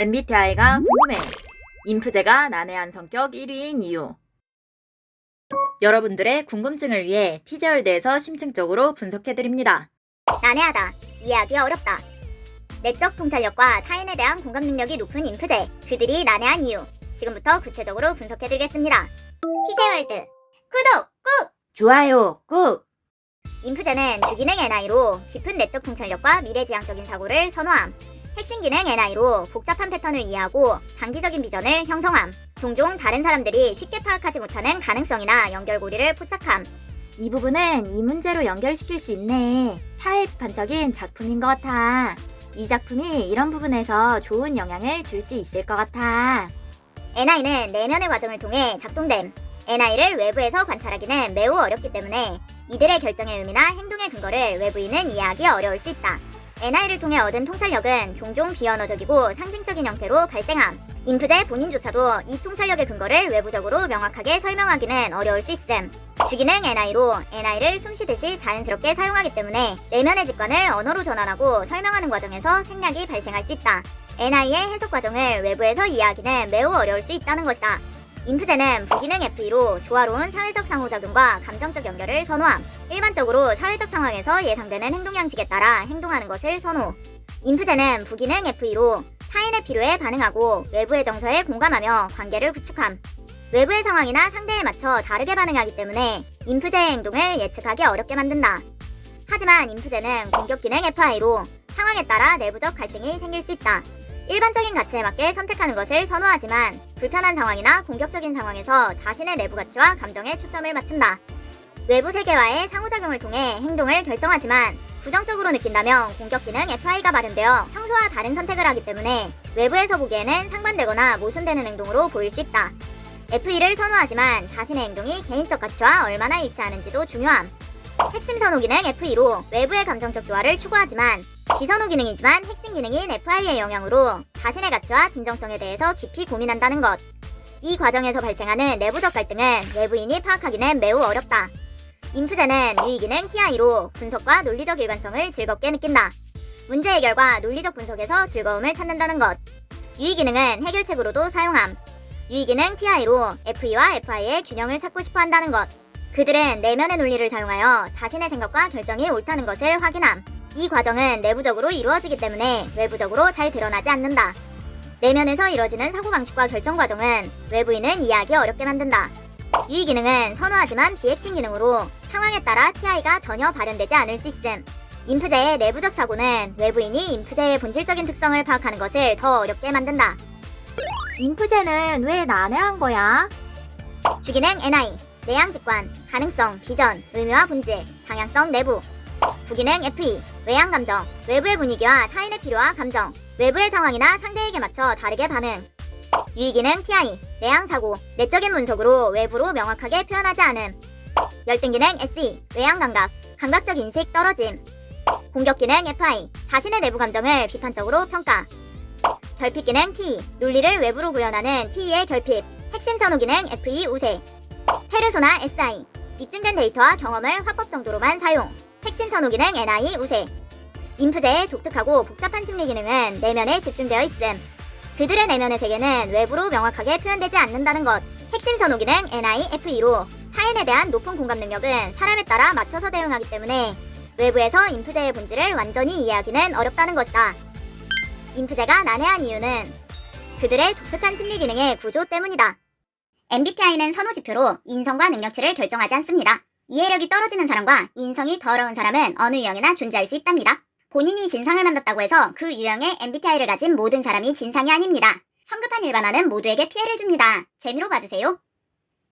MBTI가 궁금해. 인프제가 난해한 성격 1위인 이유. 여러분들의 궁금증을 위해 티제월드에서 심층적으로 분석해드립니다. 난해하다. 이해하기 어렵다. 내적 통찰력과 타인에 대한 공감 능력이 높은 인프제, 그들이 난해한 이유. 지금부터 구체적으로 분석해드리겠습니다. 티제월드 구독 꾹! 좋아요 꾹! 인프제는 주기능 NI로 깊은 내적 통찰력과 미래지향적인 사고를 선호함. 핵심 기능 NI로 복잡한 패턴을 이해하고 단기적인 비전을 형성함. 종종 다른 사람들이 쉽게 파악하지 못하는 가능성이나 연결고리를 포착함. 이 부분은 이 문제로 연결시킬 수 있네. 사회 비판적인 작품인 것 같아. 이 작품이 이런 부분에서 좋은 영향을 줄 수 있을 것 같아. NI는 내면의 과정을 통해 작동됨. NI를 외부에서 관찰하기는 매우 어렵기 때문에 이들의 결정의 의미나 행동의 근거를 외부인은 이해하기 어려울 수 있다. NI를 통해 얻은 통찰력은 종종 비언어적이고 상징적인 형태로 발생함. 인프제 본인조차도 이 통찰력의 근거를 외부적으로 명확하게 설명하기는 어려울 수 있음. 주기능 NI로 NI를 숨쉬듯이 자연스럽게 사용하기 때문에 내면의 직관을 언어로 전환하고 설명하는 과정에서 생략이 발생할 수 있다. NI의 해석 과정을 외부에서 이해하기는 매우 어려울 수 있다는 것이다. 인프제는 부기능 FE로 조화로운 사회적 상호작용과 감정적 연결을 선호함. 일반적으로 사회적 상황에서 예상되는 행동 양식에 따라 행동하는 것을 선호. 인프제는 부기능 FE로 타인의 필요에 반응하고 외부의 정서에 공감하며 관계를 구축함. 외부의 상황이나 상대에 맞춰 다르게 반응하기 때문에 인프제의 행동을 예측하기 어렵게 만든다. 하지만 인프제는 공격 기능 FI로 상황에 따라 내부적 갈등이 생길 수 있다. 일반적인 가치에 맞게 선택하는 것을 선호하지만 불편한 상황이나 공격적인 상황에서 자신의 내부 가치와 감정에 초점을 맞춘다. 외부 세계와의 상호작용을 통해 행동을 결정하지만 부정적으로 느낀다면 공격 기능 FI가 발현되어 평소와 다른 선택을 하기 때문에 외부에서 보기에는 상반되거나 모순되는 행동으로 보일 수 있다. FE를 선호하지만 자신의 행동이 개인적 가치와 얼마나 일치하는지도 중요함. 핵심 선호 기능 FE로 외부의 감정적 조화를 추구하지만 비선호 기능이지만 핵심 기능인 FI의 영향으로 자신의 가치와 진정성에 대해서 깊이 고민한다는 것. 이 과정에서 발생하는 내부적 갈등은 외부인이 파악하기는 매우 어렵다. 인프제는 유의기능 TI로 분석과 논리적 일관성을 즐겁게 느낀다. 문제 해결과 논리적 분석에서 즐거움을 찾는다는 것. 유의기능은 해결책으로도 사용함. 유의기능 TI로 FE와 FI의 균형을 찾고 싶어 한다는 것. 그들은 내면의 논리를 사용하여 자신의 생각과 결정이 옳다는 것을 확인함. 이 과정은 내부적으로 이루어지기 때문에 외부적으로 잘 드러나지 않는다. 내면에서 이루어지는 사고방식과 결정 과정은 외부인은 이해하기 어렵게 만든다. 유의기능은 선호하지만 비핵심 기능으로 상황에 따라 TI가 전혀 발현되지 않을 수 있음. 인프제의 내부적 사고는 외부인이 인프제의 본질적인 특성을 파악하는 것을 더 어렵게 만든다. 인프제는 왜 난해한 거야? 주기능 NI, 내향 직관, 가능성, 비전, 의미와 본질, 방향성 내부. 부기능 FE, 외향 감정, 외부의 분위기와 타인의 필요와 감정, 외부의 상황이나 상대에게 맞춰 다르게 반응. 유의기능 TI, 내향 사고, 내적인 분석으로 외부로 명확하게 표현하지 않음. 열등기능 SE, 외향 감각, 감각적 인식 떨어짐. 공격기능 FI, 자신의 내부 감정을 비판적으로 평가. 결핍기능 TE, 논리를 외부로 구현하는 TE의 결핍. 핵심 선호기능 FE 우세. 페르소나 SI, 입증된 데이터와 경험을 화법 정도로만 사용. 핵심 선호 기능 NI 우세. 인프제의 독특하고 복잡한 심리 기능은 내면에 집중되어 있음. 그들의 내면의 세계는 외부로 명확하게 표현되지 않는다는 것. 핵심 선호 기능 NI FE로 타인에 대한 높은 공감 능력은 사람에 따라 맞춰서 대응하기 때문에 외부에서 인프제의 본질을 완전히 이해하기는 어렵다는 것이다. 인프제가 난해한 이유는 그들의 독특한 심리 기능의 구조 때문이다. MBTI는 선호 지표로 인성과 능력치를 결정하지 않습니다. 이해력이 떨어지는 사람과 인성이 더러운 사람은 어느 유형이나 존재할 수 있답니다. 본인이 진상을 만났다고 해서 그 유형의 MBTI를 가진 모든 사람이 진상이 아닙니다. 성급한 일반화는 모두에게 피해를 줍니다. 재미로 봐주세요.